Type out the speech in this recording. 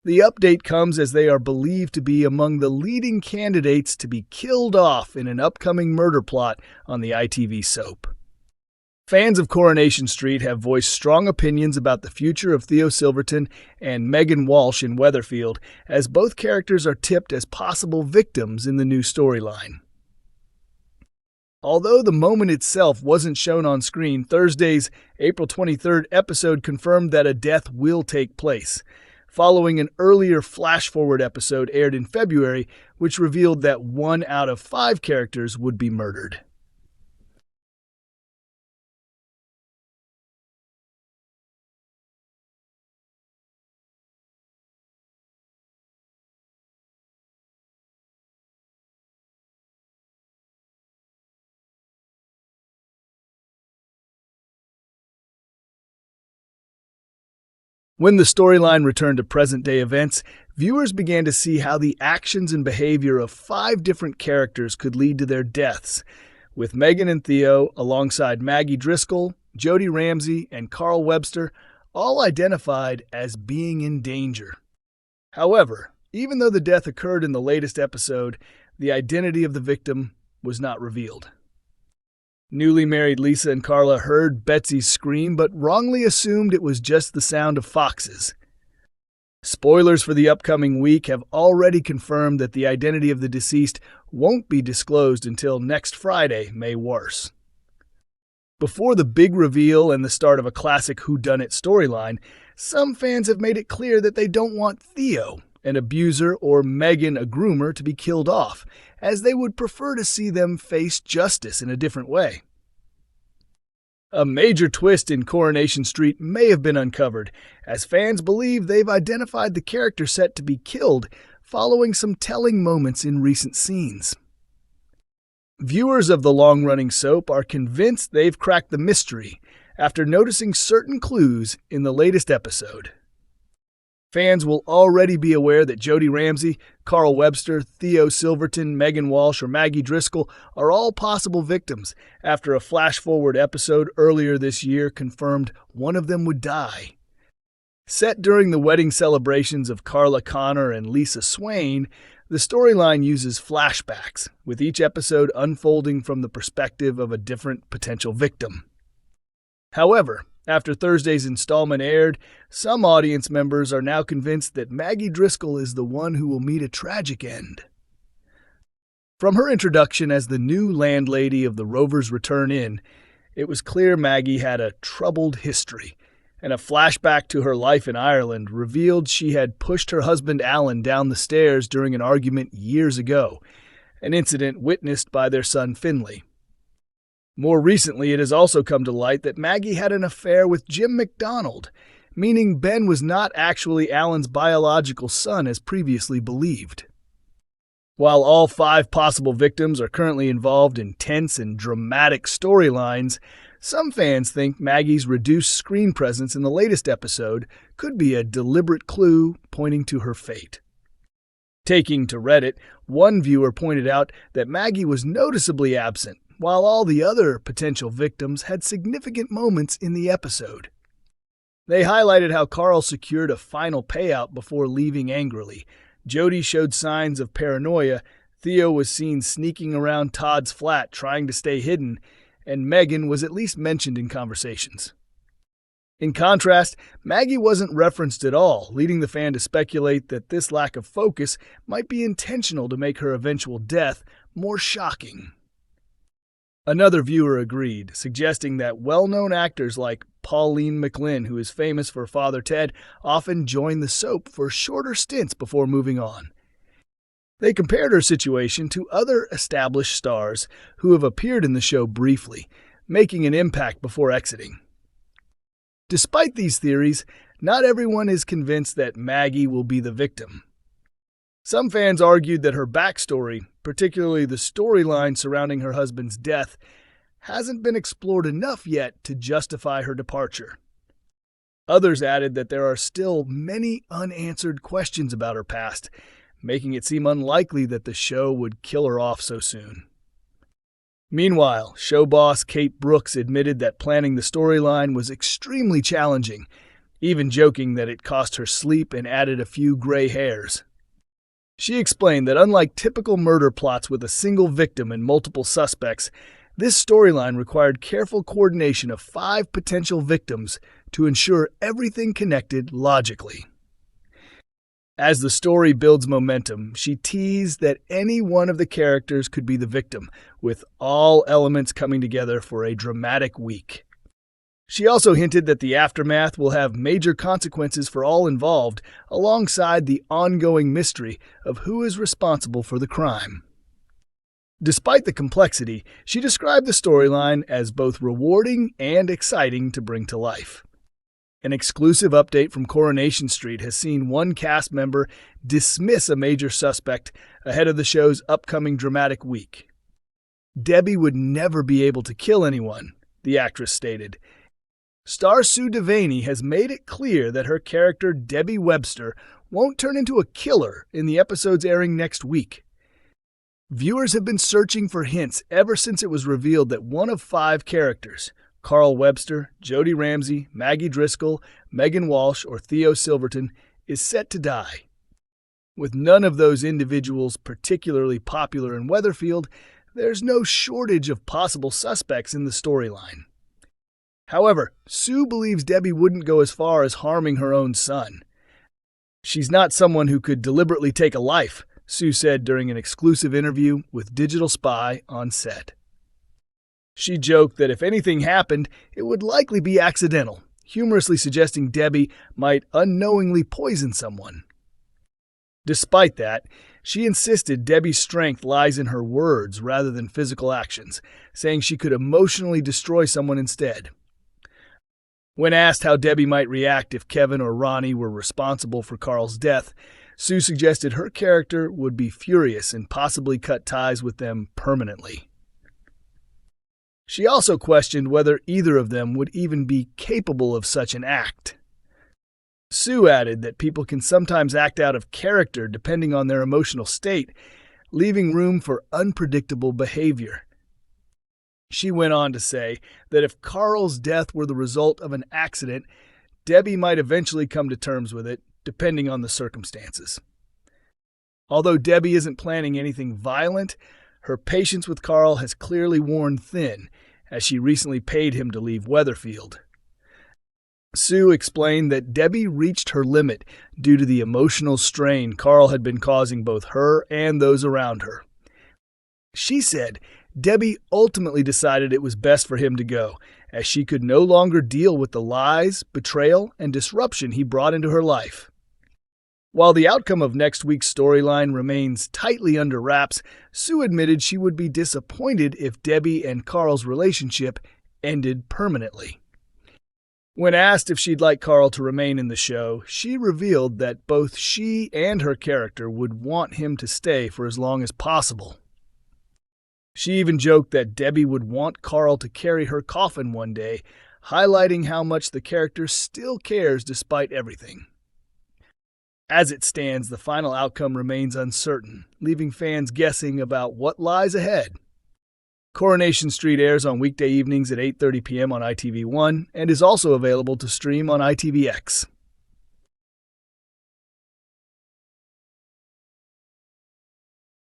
The update comes as they are believed to be among the leading candidates to be killed off in an upcoming murder plot on the ITV soap. Fans of Coronation Street have voiced strong opinions about the future of Theo Silverton and Megan Walsh in Weatherfield, as both characters are tipped as possible victims in the new storyline. Although the moment itself wasn't shown on screen, Thursday's April 23rd episode confirmed that a death will take place, following an earlier flash-forward episode aired in February, which revealed that 1 out of 5 characters would be murdered. When the storyline returned to present-day events, viewers began to see how the actions and behavior of 5 different characters could lead to their deaths, with Megan and Theo, alongside Maggie Driscoll, Jody Ramsey, and Carl Webster, all identified as being in danger. However, even though the death occurred in the latest episode, the identity of the victim was not revealed. Newly married Lisa and Carla heard Betsy's scream, but wrongly assumed it was just the sound of foxes. Spoilers for the upcoming week have already confirmed that the identity of the deceased won't be disclosed until next Friday, May worse. Before the big reveal and the start of a classic whodunnit storyline, some fans have made it clear that they don't want Theo, an abuser, or Megan, a groomer, to be killed off, as they would prefer to see them face justice in a different way. A major twist in Coronation Street may have been uncovered, as fans believe they've identified the character set to be killed following some telling moments in recent scenes. Viewers of the long-running soap are convinced they've cracked the mystery after noticing certain clues in the latest episode. Fans will already be aware that Jody Ramsey, Carl Webster, Theo Silverton, Megan Walsh, or Maggie Driscoll are all possible victims after a flash-forward episode earlier this year confirmed one of them would die. Set during the wedding celebrations of Carla Connor and Lisa Swain, the storyline uses flashbacks, with each episode unfolding from the perspective of a different potential victim. However, after Thursday's installment aired, some audience members are now convinced that Maggie Driscoll is the one who will meet a tragic end. From her introduction as the new landlady of the Rover's Return Inn, it was clear Maggie had a troubled history, and a flashback to her life in Ireland revealed she had pushed her husband Alan down the stairs during an argument years ago, an incident witnessed by their son Finley. More recently, it has also come to light that Maggie had an affair with Jim McDonald, meaning Ben was not actually Alan's biological son as previously believed. While all 5 possible victims are currently involved in tense and dramatic storylines, some fans think Maggie's reduced screen presence in the latest episode could be a deliberate clue pointing to her fate. Taking to Reddit, one viewer pointed out that Maggie was noticeably absent, while all the other potential victims had significant moments in the episode. They highlighted how Carl secured a final payout before leaving angrily. Jody showed signs of paranoia, Theo was seen sneaking around Todd's flat trying to stay hidden, and Megan was at least mentioned in conversations. In contrast, Maggie wasn't referenced at all, leading the fan to speculate that this lack of focus might be intentional to make her eventual death more shocking. Another viewer agreed, suggesting that well-known actors like Pauline McLynn, who is famous for Father Ted, often join the soap for shorter stints before moving on. They compared her situation to other established stars who have appeared in the show briefly, making an impact before exiting. Despite these theories, not everyone is convinced that Maggie will be the victim. Some fans argued that her backstory, particularly the storyline surrounding her husband's death, hasn't been explored enough yet to justify her departure. Others added that there are still many unanswered questions about her past, making it seem unlikely that the show would kill her off so soon. Meanwhile, show boss Kate Brooks admitted that planning the storyline was extremely challenging, even joking that it cost her sleep and added a few gray hairs. She explained that unlike typical murder plots with a single victim and multiple suspects, this storyline required careful coordination of 5 potential victims to ensure everything connected logically. As the story builds momentum, she teased that any one of the characters could be the victim, with all elements coming together for a dramatic week. She also hinted that the aftermath will have major consequences for all involved, alongside the ongoing mystery of who is responsible for the crime. Despite the complexity, she described the storyline as both rewarding and exciting to bring to life. An exclusive update from Coronation Street has seen one cast member dismiss a major suspect ahead of the show's upcoming dramatic week. Debbie would never be able to kill anyone, the actress stated. Star Sue Devaney has made it clear that her character Debbie Webster won't turn into a killer in the episodes airing next week. Viewers have been searching for hints ever since it was revealed that one of 5 characters, Carl Webster, Jody Ramsey, Maggie Driscoll, Megan Walsh, or Theo Silverton, is set to die. With none of those individuals particularly popular in Weatherfield, there's no shortage of possible suspects in the storyline. However, Sue believes Debbie wouldn't go as far as harming her own son. She's not someone who could deliberately take a life, Sue said during an exclusive interview with Digital Spy on set. She joked that if anything happened, it would likely be accidental, humorously suggesting Debbie might unknowingly poison someone. Despite that, she insisted Debbie's strength lies in her words rather than physical actions, saying she could emotionally destroy someone instead. When asked how Debbie might react if Kevin or Ronnie were responsible for Carl's death, Sue suggested her character would be furious and possibly cut ties with them permanently. She also questioned whether either of them would even be capable of such an act. Sue added that people can sometimes act out of character depending on their emotional state, leaving room for unpredictable behavior. She went on to say that if Carl's death were the result of an accident, Debbie might eventually come to terms with it, depending on the circumstances. Although Debbie isn't planning anything violent, her patience with Carl has clearly worn thin, as she recently paid him to leave Weatherfield. Sue explained that Debbie reached her limit due to the emotional strain Carl had been causing both her and those around her. She said Debbie ultimately decided it was best for him to go, as she could no longer deal with the lies, betrayal, and disruption he brought into her life. While the outcome of next week's storyline remains tightly under wraps, Sue admitted she would be disappointed if Debbie and Carl's relationship ended permanently. When asked if she'd like Carl to remain in the show, she revealed that both she and her character would want him to stay for as long as possible. She even joked that Debbie would want Carl to carry her coffin one day, highlighting how much the character still cares despite everything. As it stands, the final outcome remains uncertain, leaving fans guessing about what lies ahead. Coronation Street airs on weekday evenings at 8:30 p.m. on ITV1 and is also available to stream on ITVX.